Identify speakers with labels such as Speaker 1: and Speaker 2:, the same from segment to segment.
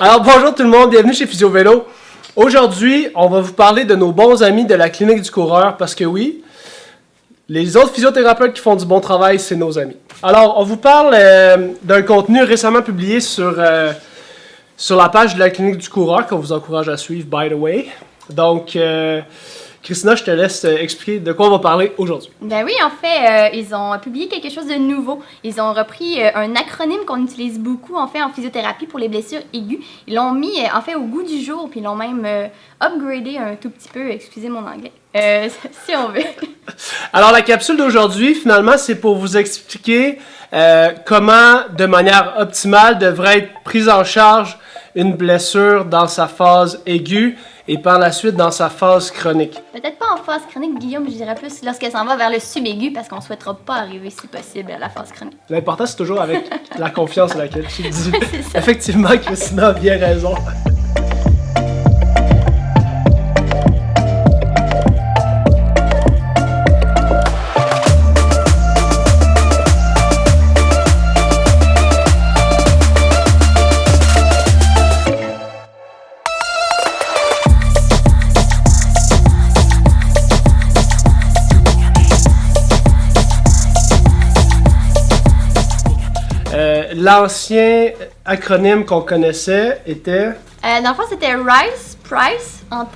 Speaker 1: Alors bonjour tout le monde, bienvenue chez Physio Vélo. Aujourd'hui, on va vous parler de nos bons amis de la clinique du coureur parce que oui, les autres physiothérapeutes qui font du bon travail, c'est nos amis. Alors, on vous parle d'un contenu récemment publié sur la page de la clinique du coureur qu'on vous encourage à suivre, by the way. Donc, Christina, je te laisse expliquer de quoi on va parler aujourd'hui.
Speaker 2: Ben oui, en fait, ils ont publié quelque chose de nouveau. Ils ont repris un acronyme qu'on utilise beaucoup en fait en physiothérapie pour les blessures aiguës. Ils l'ont mis en fait au goût du jour, puis ils l'ont même upgradé un tout petit peu. Excusez mon anglais, si on veut.
Speaker 1: Alors, la capsule d'aujourd'hui, finalement, c'est pour vous expliquer comment, de manière optimale, devrait être prise en charge une blessure dans sa phase aiguë et par la suite dans sa phase chronique.
Speaker 2: Peut-être pas en phase chronique, Guillaume, je dirais plus lorsqu'elle s'en va vers le subaigu parce qu'on ne souhaitera pas arriver, si possible, à la phase chronique.
Speaker 1: L'important, c'est toujours avec la confiance à laquelle tu le dis.
Speaker 2: C'est ça.
Speaker 1: Effectivement, Christina a bien raison. L'ancien acronyme qu'on connaissait était...
Speaker 2: Dans le fond, c'était RICE, Price, en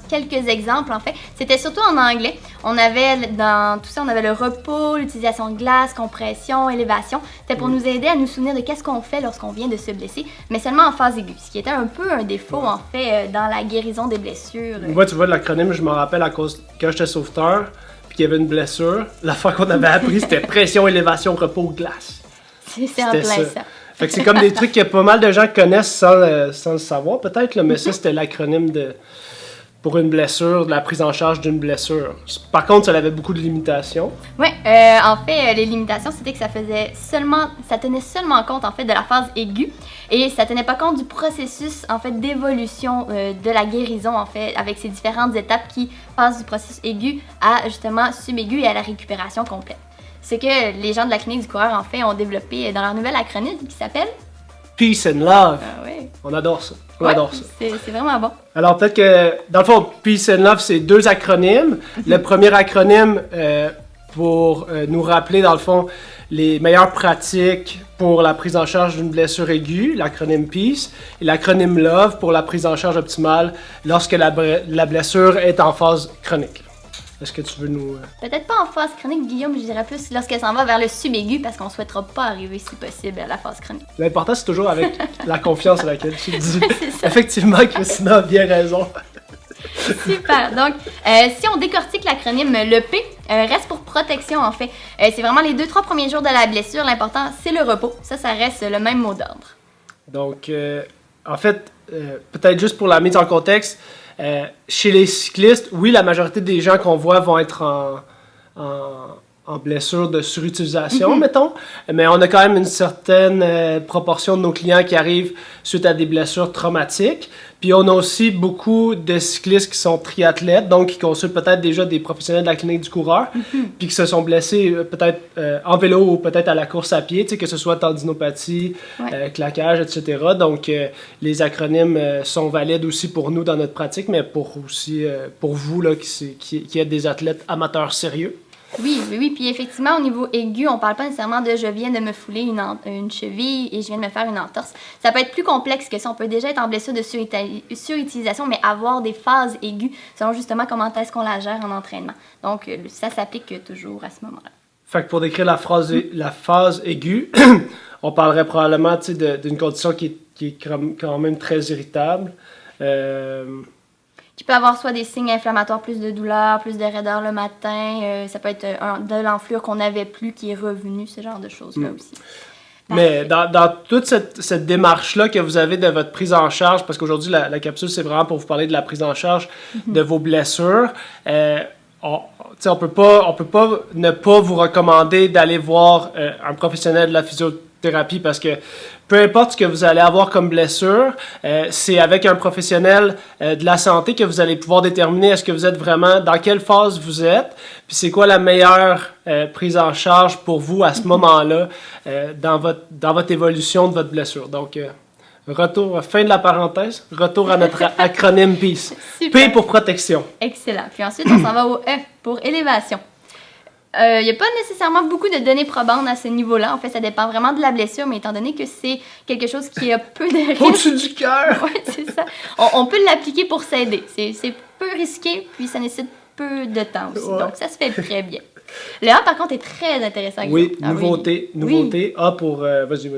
Speaker 2: quelques exemples, en fait. C'était surtout en anglais. On avait, dans tout ça, on avait le repos, l'utilisation de glace, compression, élévation. C'était pour nous aider à nous souvenir de qu'est-ce qu'on fait lorsqu'on vient de se blesser, mais seulement en phase aiguë, ce qui était un peu un défaut, en fait, dans la guérison des blessures.
Speaker 1: Moi, tu vois, l'acronyme, je me rappelle à cause quand j'étais sauveteur, puis qu'il y avait une blessure, la fois qu'on avait appris, c'était pression, élévation, repos, glace.
Speaker 2: C'est en plein ça.
Speaker 1: Fait que c'est comme des trucs que pas mal de gens connaissent sans le savoir, peut-être, là, mais ça, c'était l'acronyme pour une blessure, de la prise en charge d'une blessure. Par contre, ça avait beaucoup de limitations.
Speaker 2: Oui, en fait, les limitations, c'était que ça tenait seulement compte, en fait, de la phase aiguë et ça tenait pas compte du processus, en fait, d'évolution de la guérison, en fait, avec ces différentes étapes qui passent du processus aigu à, justement, subaigu et à la récupération complète. C'est que les gens de la clinique du coureur, en fait, ont développé dans leur nouvel acronyme qui s'appelle
Speaker 1: Peace and Love.
Speaker 2: Ouais.
Speaker 1: On adore ça. On
Speaker 2: Ouais,
Speaker 1: adore ça.
Speaker 2: C'est vraiment bon.
Speaker 1: Alors, peut-être que, dans le fond, Peace and Love, c'est deux acronymes. Le premier acronyme, pour nous rappeler, dans le fond, les meilleures pratiques pour la prise en charge d'une blessure aiguë, l'acronyme Peace, et l'acronyme Love pour la prise en charge optimale lorsque la blessure est en phase chronique. Est-ce que tu veux nous...
Speaker 2: Peut-être pas en phase chronique, Guillaume, je dirais plus lorsqu'elle s'en va vers le subaigu parce qu'on ne souhaitera pas arriver, si possible, à la phase chronique.
Speaker 1: L'important, c'est toujours avec la confiance à laquelle tu le dis.
Speaker 2: C'est ça.
Speaker 1: Effectivement, Christina a bien raison.
Speaker 2: Super. Donc, si on décortique l'acronyme, le P reste pour protection, en fait. C'est vraiment les 2-3 premiers jours de la blessure. L'important, c'est le repos. Ça reste le même mot d'ordre.
Speaker 1: Donc, en fait, peut-être juste pour la mise en contexte, chez les cyclistes, oui, la majorité des gens qu'on voit vont être en blessure de surutilisation, mettons, mais on a quand même une certaine proportion de nos clients qui arrivent suite à des blessures traumatiques. Puis on a aussi beaucoup de cyclistes qui sont triathlètes, donc qui consultent peut-être déjà des professionnels de la clinique du coureur, puis qui se sont blessés peut-être en vélo ou peut-être à la course à pied, que ce soit tendinopathie, claquage, etc. Donc les acronymes sont valides aussi pour nous dans notre pratique, mais pour vous là, qui êtes des athlètes amateurs sérieux.
Speaker 2: Oui. Puis effectivement, au niveau aigu, on parle pas nécessairement de je viens de me fouler une cheville et je viens de me faire une entorse. Ça peut être plus complexe que ça. On peut déjà être en blessure de surutilisation, mais avoir des phases aiguës selon justement comment est-ce qu'on la gère en entraînement. Donc, ça s'applique toujours à ce moment-là.
Speaker 1: Fait que pour décrire la phase aiguë, on parlerait probablement d'une condition qui est quand même très irritable.
Speaker 2: Qui peut avoir soit des signes inflammatoires, plus de douleur, plus de raideur le matin. Ça peut être de l'enflure qu'on n'avait plus qui est revenu, ce genre de choses-là aussi.
Speaker 1: Mais dans toute cette démarche-là que vous avez de votre prise en charge, parce qu'aujourd'hui, la capsule, c'est vraiment pour vous parler de la prise en charge de vos blessures, on peut pas ne pas vous recommander d'aller voir un professionnel de la physiothérapie parce que peu importe ce que vous allez avoir comme blessure, c'est avec un professionnel de la santé que vous allez pouvoir déterminer est-ce que vous êtes vraiment, dans quelle phase vous êtes, puis c'est quoi la meilleure prise en charge pour vous à ce moment-là dans votre évolution de votre blessure. Donc, fin de la parenthèse, retour à notre acronyme PEACE.
Speaker 2: Super.
Speaker 1: P pour protection.
Speaker 2: Excellent. Puis ensuite, on s'en va au E pour élévation. Il n'y a pas nécessairement beaucoup de données probantes à ce niveau-là. En fait, ça dépend vraiment de la blessure, mais étant donné que c'est quelque chose qui a peu de risques...
Speaker 1: Au-dessus du cœur!
Speaker 2: Oui, c'est ça. On peut l'appliquer pour s'aider. C'est peu risqué, puis ça nécessite peu de temps aussi.
Speaker 1: Ouais.
Speaker 2: Donc, ça se fait très bien. Le A, par contre, est très intéressant.
Speaker 1: Oui,
Speaker 2: Ah,
Speaker 1: nouveauté.
Speaker 2: Oui.
Speaker 1: A pour... vas-y,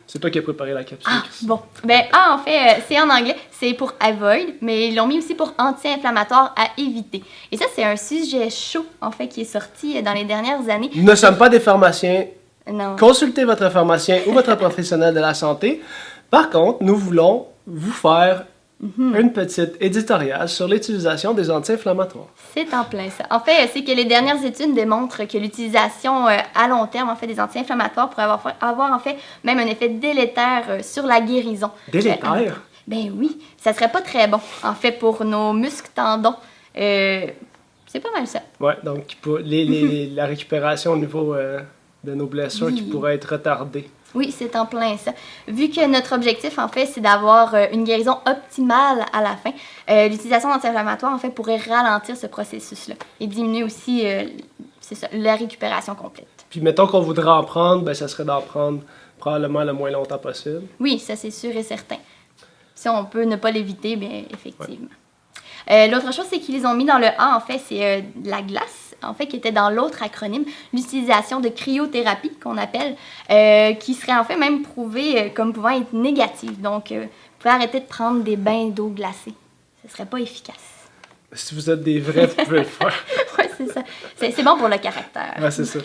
Speaker 1: c'est toi qui as préparé la capsule.
Speaker 2: Ah, bon. Ben, A, en fait, c'est en anglais, c'est pour avoid, mais ils l'ont mis aussi pour anti-inflammatoire à éviter. Et ça, c'est un sujet chaud, en fait, qui est sorti dans les dernières années.
Speaker 1: Nous ne sommes pas des pharmaciens.
Speaker 2: Non.
Speaker 1: Consultez votre pharmacien ou votre professionnel de la santé. Par contre, nous voulons vous faire une petite éditoriale sur l'utilisation des anti-inflammatoires.
Speaker 2: C'est en plein ça. En fait, c'est que les dernières études démontrent que l'utilisation à long terme en fait, des anti-inflammatoires pourrait avoir en fait même un effet délétère sur la guérison.
Speaker 1: Délétère?
Speaker 2: Ben oui, ça serait pas très bon en fait pour nos muscles tendons. C'est pas mal ça.
Speaker 1: Ouais, donc pour la récupération au niveau de nos blessures qui pourrait être retardée.
Speaker 2: Oui, c'est en plein ça. Vu que notre objectif, en fait, c'est d'avoir une guérison optimale à la fin, l'utilisation d'anti-inflammatoires, en fait, pourrait ralentir ce processus-là et diminuer aussi, c'est ça, la récupération complète.
Speaker 1: Puis mettons qu'on voudrait en prendre, ben ça serait d'en prendre probablement le moins longtemps possible.
Speaker 2: Oui, ça c'est sûr et certain. Si on peut ne pas l'éviter, bien effectivement. L'autre chose, c'est qu'ils les ont mis dans le A, en fait, c'est la glace. En fait, qui était dans l'autre acronyme, l'utilisation de cryothérapie, qu'on appelle, qui serait en fait même prouvée comme pouvant être négative. Donc, vous pouvez arrêter de prendre des bains d'eau glacée. Ce serait pas efficace.
Speaker 1: Si vous êtes des vrais, vous pouvez le faire.
Speaker 2: Oui, c'est ça. C'est bon pour le caractère.
Speaker 1: Ouais, c'est ça.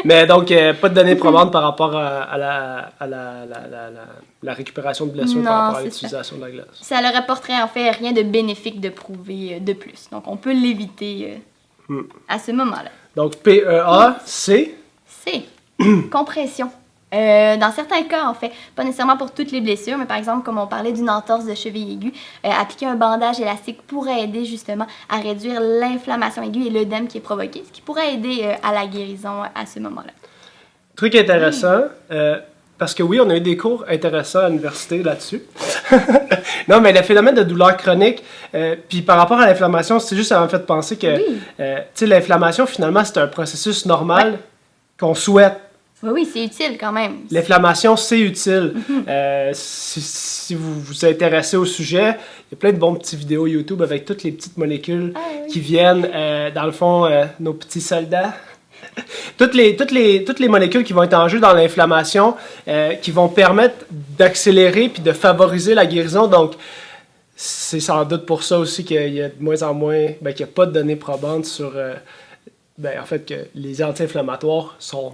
Speaker 1: Mais donc, pas de données probantes par rapport à la récupération de blessures par rapport à l'utilisation de la glace.
Speaker 2: Ça ne rapporterait en fait rien de bénéfique de prouver de plus. Donc, on peut l'éviter à ce moment-là.
Speaker 1: Donc, PEA, C.
Speaker 2: C. Compression. Dans certains cas, en fait, pas nécessairement pour toutes les blessures, mais par exemple, comme on parlait d'une entorse de cheville aiguë, appliquer un bandage élastique pourrait aider justement à réduire l'inflammation aiguë et l'œdème qui est provoqué, ce qui pourrait aider à la guérison à ce moment-là.
Speaker 1: Truc intéressant, parce que oui, on a eu des cours intéressants à l'université là-dessus. Non, mais le phénomène de douleur chronique, puis par rapport à l'inflammation, c'est juste, ça m'a fait penser que, tu sais, l'inflammation, finalement, c'est un processus normal qu'on souhaite.
Speaker 2: Oui, c'est utile quand même.
Speaker 1: L'inflammation, c'est utile. Si vous vous intéressez au sujet, il y a plein de bons petits vidéos YouTube avec toutes les petites molécules qui viennent, dans le fond, nos petits soldats. toutes les molécules qui vont être en jeu dans l'inflammation, qui vont permettre d'accélérer puis de favoriser la guérison. Donc, c'est sans doute pour ça aussi qu'il y a de moins en moins, qu'il n'y a pas de données probantes sur, en fait, que les anti-inflammatoires sont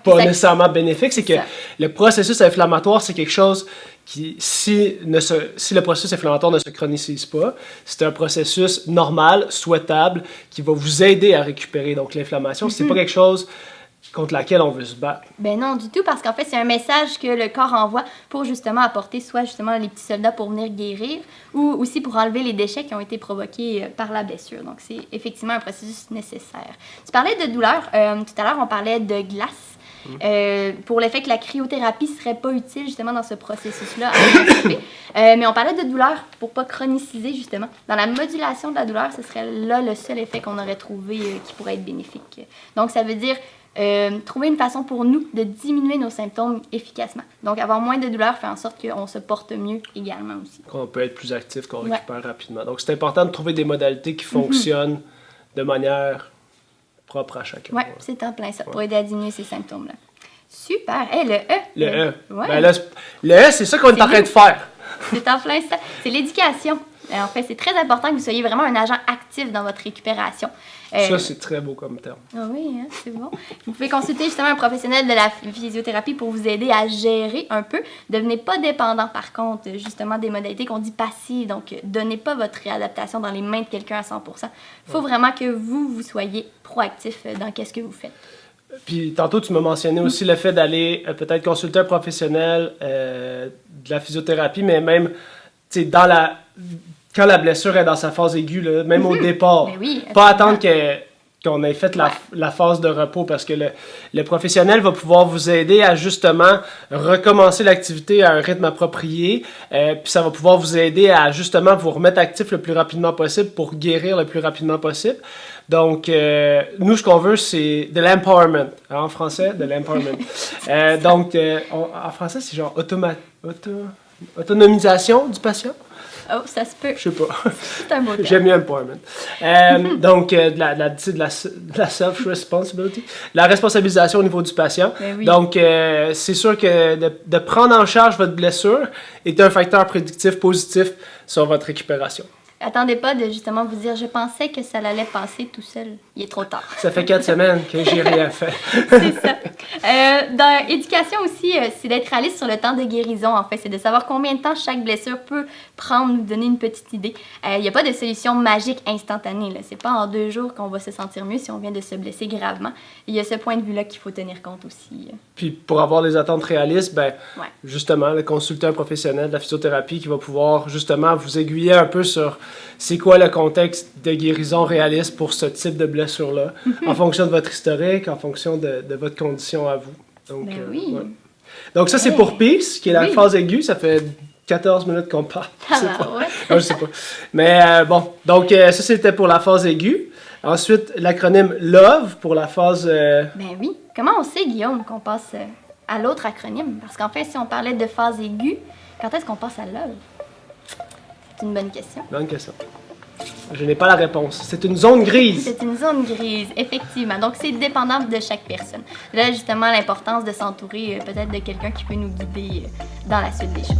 Speaker 1: pas nécessairement bénéfiques. C'est que le processus inflammatoire, c'est quelque chose qui, si le processus inflammatoire ne se chronicise pas, c'est un processus normal, souhaitable, qui va vous aider à récupérer. Donc l'inflammation, c'est pas quelque chose contre laquelle on veut se battre.
Speaker 2: Ben non, du tout, parce qu'en fait, c'est un message que le corps envoie pour justement apporter soit justement les petits soldats pour venir guérir, ou aussi pour enlever les déchets qui ont été provoqués par la blessure. Donc c'est effectivement un processus nécessaire. Tu parlais de douleur, tout à l'heure on parlait de glace. Pour l'effet que la cryothérapie serait pas utile justement dans ce processus-là. Mais on parlait de douleur pour pas chroniciser justement. Dans la modulation de la douleur, ce serait là le seul effet qu'on aurait trouvé qui pourrait être bénéfique. Donc ça veut dire trouver une façon pour nous de diminuer nos symptômes efficacement. Donc avoir moins de douleur fait en sorte qu'on se porte mieux également aussi.
Speaker 1: Qu'on peut être plus actif, qu'on récupère rapidement. Donc c'est important de trouver des modalités qui fonctionnent de manière propre à chacun.
Speaker 2: Oui, c'est en plein ça, pour aider à diminuer ces symptômes-là. Super! Hey, le E!
Speaker 1: Le E. Ben là, le E, c'est ça qu'on est en train de faire.
Speaker 2: C'est en plein ça. C'est l'éducation. En fait, c'est très important que vous soyez vraiment un agent actif dans votre récupération.
Speaker 1: Ça, c'est très beau comme terme.
Speaker 2: Ah oui, hein, c'est bon. Vous pouvez consulter justement un professionnel de la physiothérapie pour vous aider à gérer un peu. Devenez pas dépendant, par contre, justement, des modalités qu'on dit passives. Donc, donnez pas votre réadaptation dans les mains de quelqu'un à 100%. Il faut vraiment que vous soyez proactif dans qu'est-ce que vous faites. Puis,
Speaker 1: tantôt, tu m'as mentionné aussi le fait d'aller peut-être consulter un professionnel de la physiothérapie, mais même, tu sais, quand la blessure est dans sa phase aiguë, là, même au départ.
Speaker 2: Oui,
Speaker 1: pas attendre que qu'on ait fait la phase de repos parce que le professionnel va pouvoir vous aider à justement recommencer l'activité à un rythme approprié. Puis ça va pouvoir vous aider à justement vous remettre actif le plus rapidement possible pour guérir le plus rapidement possible. Donc, nous, ce qu'on veut, c'est de l'empowerment. Alors, en français, de l'empowerment. En français, c'est genre autonomisation du patient.
Speaker 2: Oh, ça se peut.
Speaker 1: Je sais pas.
Speaker 2: C'est un beau terme.
Speaker 1: J'aime mieux empowerment. De la self-responsibility, la responsabilisation au niveau du patient.
Speaker 2: Oui.
Speaker 1: Donc, c'est sûr que de prendre en charge votre blessure est un facteur prédictif positif sur votre récupération.
Speaker 2: Attendez pas de justement vous dire « Je pensais que ça allait passer tout seul. » Il est trop tard.
Speaker 1: Ça fait 4 semaines que j'ai rien fait.
Speaker 2: C'est ça. Dans l'éducation aussi, c'est d'être réaliste sur le temps de guérison, en fait. C'est de savoir combien de temps chaque blessure peut prendre, nous donner une petite idée. Il n'y a pas de solution magique instantanée. C'est pas en 2 jours qu'on va se sentir mieux si on vient de se blesser gravement. Il y a ce point de vue-là qu'il faut tenir compte aussi.
Speaker 1: Puis pour avoir des attentes réalistes, justement, consulter un professionnel de la physiothérapie qui va pouvoir justement vous aiguiller un peu sur c'est quoi le contexte de guérison réaliste pour ce type de blessure-là, en fonction de votre historique, en fonction de votre condition à vous. Donc,
Speaker 2: oui.
Speaker 1: Donc ça, c'est pour PEACE, qui est la phase aiguë. Ça fait 14 minutes qu'on parle. Je sais pas. Mais donc ça, c'était pour la phase aiguë. Ensuite, l'acronyme LOVE pour la phase...
Speaker 2: Ben oui. Comment on sait, Guillaume, qu'on passe à l'autre acronyme? Parce qu'en fait, si on parlait de phase aiguë, quand est-ce qu'on passe à LOVE? C'est une bonne question.
Speaker 1: Bonne question. Je n'ai pas la réponse. C'est une zone grise.
Speaker 2: C'est une zone grise, effectivement. Donc, c'est dépendant de chaque personne. Là, justement, l'importance de s'entourer peut-être de quelqu'un qui peut nous guider dans la suite des choses.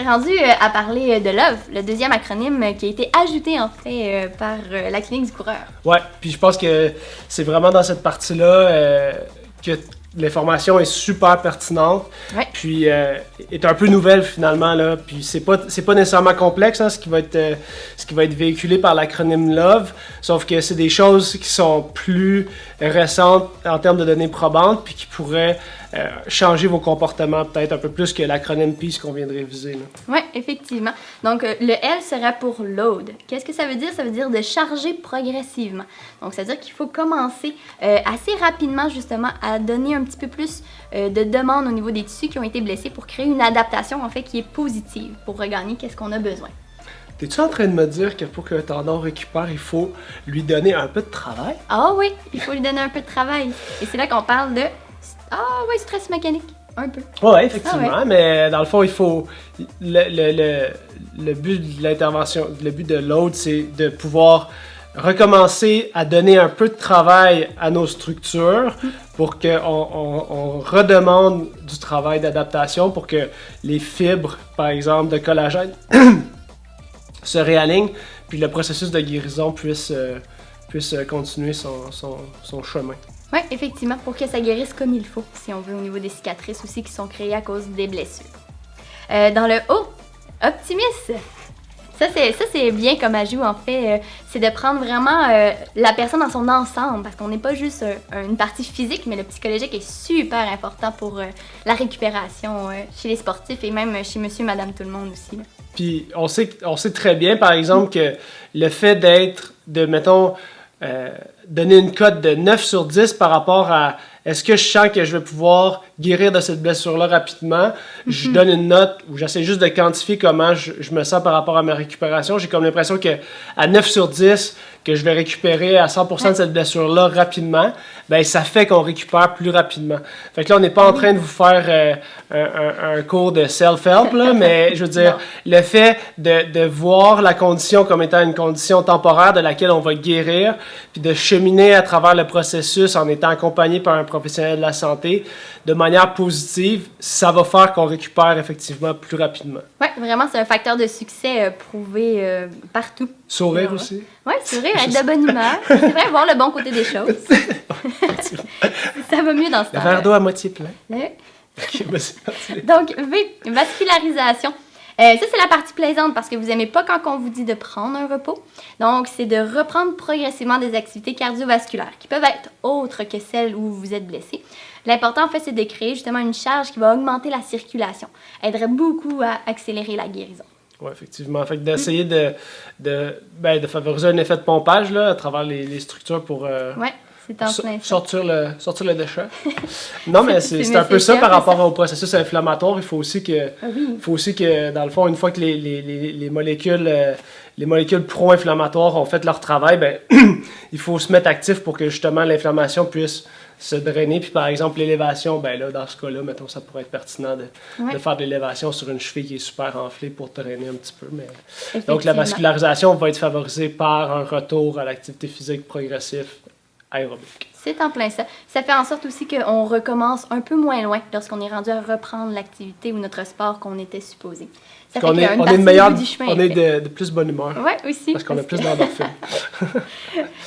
Speaker 2: Rendu à parler de LOVE, le deuxième acronyme qui a été ajouté en fait par la clinique du coureur.
Speaker 1: Ouais, puis je pense que c'est vraiment dans cette partie-là que l'information est super pertinente, puis est un peu nouvelle finalement là, puis c'est pas nécessairement complexe ce qui va être véhiculé par l'acronyme LOVE, sauf que c'est des choses qui sont plus récentes en termes de données probantes, puis qui pourraient changer vos comportements peut-être un peu plus que l'acronyme PEACE qu'on vient de réviser.
Speaker 2: Oui, effectivement. Donc, le L serait pour load. Qu'est-ce que ça veut dire? Ça veut dire de charger progressivement. Donc, ça veut dire qu'il faut commencer assez rapidement, justement, à donner un petit peu plus de demandes au niveau des tissus qui ont été blessés pour créer une adaptation, en fait, qui est positive pour regagner qu'est-ce qu'on a besoin.
Speaker 1: T'es-tu en train de me dire que pour qu'un tendon récupère, il faut lui donner un peu de travail?
Speaker 2: Ah oui, il faut lui donner un peu de travail. Et c'est là qu'on parle de... stress mécanique, un peu.
Speaker 1: Oui, effectivement, mais dans le fond, il faut... Le but de l'intervention, le but de load, c'est de pouvoir recommencer à donner un peu de travail à nos structures pour qu'on redemande du travail d'adaptation pour que les fibres, par exemple, de collagène se réalignent, puis le processus de guérison puisse continuer son chemin.
Speaker 2: Oui, effectivement, pour que ça guérisse comme il faut, si on veut, au niveau des cicatrices aussi qui sont créées à cause des blessures. Dans le O, optimiste. Ça, c'est bien comme ajout, en fait. C'est de prendre vraiment la personne dans son ensemble, parce qu'on n'est pas juste une partie physique, mais le psychologique est super important pour la récupération chez les sportifs et même chez monsieur et madame tout le monde aussi. Là.
Speaker 1: Puis, on sait très bien, par exemple, que le fait mettons, donner une cote de 9 sur 10 par rapport à est-ce que je sens que je vais pouvoir guérir de cette blessure-là rapidement, je donne une note où j'essaie juste de quantifier comment je me sens par rapport à ma récupération. J'ai comme l'impression que à 9 sur 10, que je vais récupérer à 100% de cette blessure-là rapidement, ben ça fait qu'on récupère plus rapidement. Fait que là, on n'est pas en train de vous faire un cours de self-help, là, mais je veux dire, le fait de voir la condition comme étant une condition temporaire de laquelle on va guérir, puis de cheminer à travers le processus en étant accompagné par un professionnel de la santé, de manière positive, ça va faire qu'on récupère effectivement plus rapidement.
Speaker 2: Oui, vraiment, c'est un facteur de succès prouvé partout.
Speaker 1: Sourire aussi.
Speaker 2: Oui, sourire, être de bonne humeur. C'est vrai, voir le bon côté des choses. ça va mieux dans ce
Speaker 1: Le
Speaker 2: temps-là.
Speaker 1: verre d'eau à moitié plein.
Speaker 2: Le-
Speaker 1: Ok, vas-y, continue.
Speaker 2: Donc, V, vascularisation. Ça, c'est la partie plaisante parce que vous n'aimez pas quand on vous dit de prendre un repos. Donc, c'est de reprendre progressivement des activités cardiovasculaires qui peuvent être autres que celles où vous êtes blessé. L'important, en fait, c'est de créer justement une charge qui va augmenter la circulation. Aiderait beaucoup à accélérer la guérison.
Speaker 1: Oui, effectivement. Fait que d'essayer de favoriser un effet de pompage là, à travers les structures pour
Speaker 2: Ouais, c'est en plein ça.
Speaker 1: sortir le déchet. Non, mais c'est un peu ça
Speaker 2: nécessaire,
Speaker 1: par
Speaker 2: mais
Speaker 1: rapport au processus inflammatoire. Il faut aussi que,
Speaker 2: Ah oui.
Speaker 1: dans le fond, une fois que les molécules pro-inflammatoires ont fait leur travail, ben, il faut se mettre actif pour que justement l'inflammation puisse se drainer. Puis par exemple, l'élévation, ben là, dans ce cas-là, mettons, ça pourrait être pertinent de faire de l'élévation sur une cheville qui est super enflée pour drainer un petit peu. Mais... Donc la vascularisation va être favorisée par un retour à l'activité physique progressif aérobique.
Speaker 2: C'est en plein ça. Ça fait en sorte aussi qu'on recommence un peu moins loin lorsqu'on est rendu à reprendre l'activité ou notre sport qu'on était supposé. Ça fait
Speaker 1: On
Speaker 2: qu'il y a une
Speaker 1: est
Speaker 2: partie
Speaker 1: de meilleure,
Speaker 2: du chemin
Speaker 1: on
Speaker 2: est
Speaker 1: est
Speaker 2: fait.
Speaker 1: de plus bonne humeur.
Speaker 2: Ouais, aussi.
Speaker 1: Parce qu'on a plus d'endorphine.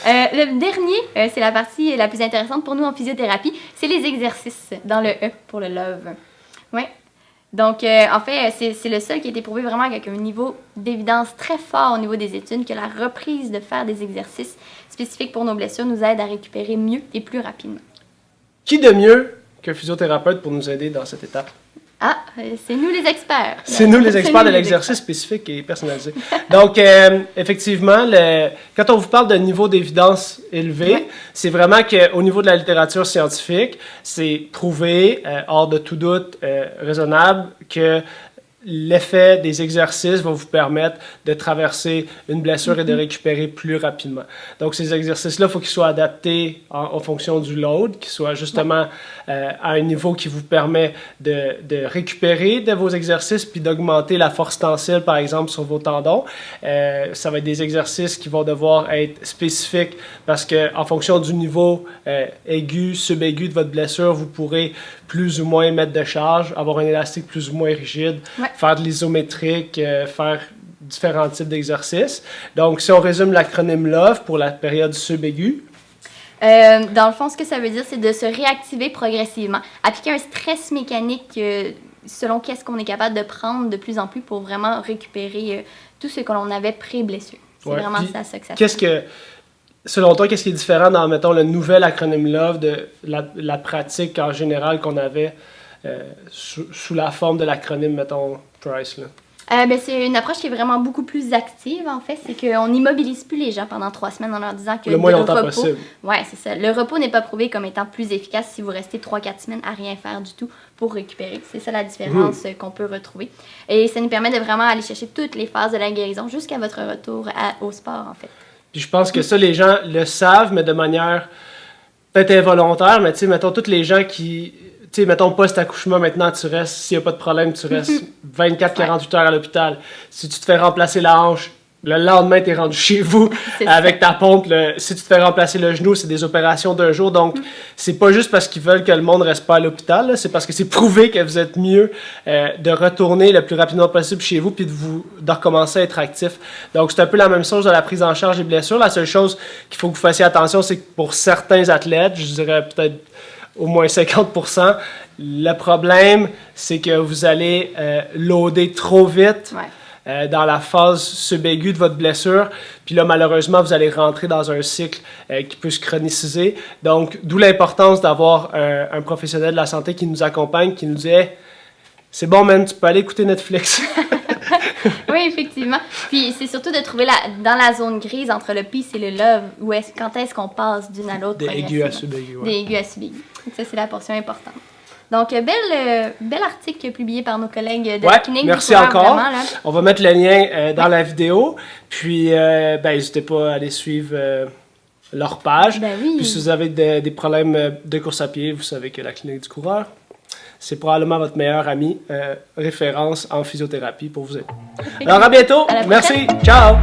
Speaker 2: Le dernier, c'est la partie la plus intéressante pour nous en physiothérapie, c'est les exercices dans le E pour le love. Ouais. Donc, en fait, c'est le seul qui a été prouvé vraiment avec un niveau d'évidence très fort au niveau des études que la reprise de faire des exercices spécifiques pour nos blessures nous aide à récupérer mieux et plus rapidement.
Speaker 1: Qui de mieux qu'un physiothérapeute pour nous aider dans cette étape?
Speaker 2: Ah, c'est nous les experts.
Speaker 1: C'est nous les experts de
Speaker 2: nous les
Speaker 1: l'exercice spécifique et personnalisé. Donc, effectivement, quand on vous parle de niveau d'évidence élevé, c'est vraiment qu'au niveau de la littérature scientifique, c'est prouvé, hors de tout doute raisonnable, que l'effet des exercices va vous permettre de traverser une blessure et de récupérer plus rapidement. Donc, ces exercices-là, il faut qu'ils soient adaptés en fonction du load, qu'ils soient justement à un niveau qui vous permet de récupérer de vos exercices puis d'augmenter la force tensile, par exemple, sur vos tendons. Ça va être des exercices qui vont devoir être spécifiques parce qu'en fonction du niveau aigu, subaigu de votre blessure, vous pourrez plus ou moins mettre de charge, avoir un élastique plus ou moins rigide, faire de l'isométrique, faire différents types d'exercices. Donc, si on résume l'acronyme LOVE pour la période subaiguë,
Speaker 2: dans le fond, ce que ça veut dire, c'est de se réactiver progressivement. Appliquer un stress mécanique selon qu'est-ce qu'on est capable de prendre de plus en plus pour vraiment récupérer tout ce que l'on avait pré-blessure. C'est vraiment ça que ça fait.
Speaker 1: Selon toi, qu'est-ce qui est différent dans, mettons, le nouvel acronyme LOVE de la pratique en général qu'on avait sous la forme de l'acronyme, mettons, PRICE, là?
Speaker 2: C'est une approche qui est vraiment beaucoup plus active, en fait. C'est qu'on n'immobilise plus les gens pendant 3 semaines en leur disant que
Speaker 1: le moins longtemps possible.
Speaker 2: Ouais, c'est ça. Le repos n'est pas prouvé comme étant plus efficace si vous restez 3-4 semaines à rien faire du tout pour récupérer. C'est ça la différence qu'on peut retrouver. Et ça nous permet de vraiment aller chercher toutes les phases de la guérison jusqu'à votre retour au sport, en fait.
Speaker 1: Puis je pense que ça, les gens le savent, mais de manière peut-être involontaire, mais tu sais, mettons, tous les gens qui... Tu sais, mettons, post-accouchement, maintenant, tu restes, s'il n'y a pas de problème, tu restes 24-48 heures à l'hôpital. Si tu te fais remplacer la hanche, le lendemain, tu es rendu chez vous avec ta pompe. Si tu te fais remplacer le genou, c'est des opérations d'un jour. Donc, c'est pas juste parce qu'ils veulent que le monde reste pas à l'hôpital, c'est parce que c'est prouvé que vous êtes mieux de retourner le plus rapidement possible chez vous puis de recommencer à être actif. Donc, c'est un peu la même chose dans la prise en charge des blessures. La seule chose qu'il faut que vous fassiez attention, c'est que pour certains athlètes, je dirais peut-être au moins 50%. Le problème, c'est que vous allez loader trop vite dans la phase subaiguë de votre blessure. Puis là, malheureusement, vous allez rentrer dans un cycle qui peut se chroniciser. Donc, d'où l'importance d'avoir un professionnel de la santé qui nous accompagne, qui nous dit hey, « C'est bon, man, tu peux aller écouter Netflix. »
Speaker 2: Oui, effectivement. Puis c'est surtout de trouver dans la zone grise entre le peace et le love, quand est-ce qu'on passe d'une à l'autre.
Speaker 1: Des aigus à subaigus.
Speaker 2: Des aigus à subaigus. Donc ça, c'est la portion importante. Donc, bel article publié par nos collègues de la clinique.
Speaker 1: Merci encore. Vraiment, là. On va mettre le lien dans la vidéo. Puis, n'hésitez pas à aller suivre leur page. Puis si vous avez des problèmes de course à pied, vous savez que la clinique du coureur, c'est probablement votre meilleur ami, référence en physiothérapie pour vous aider. Alors, à bientôt. Merci. Ciao.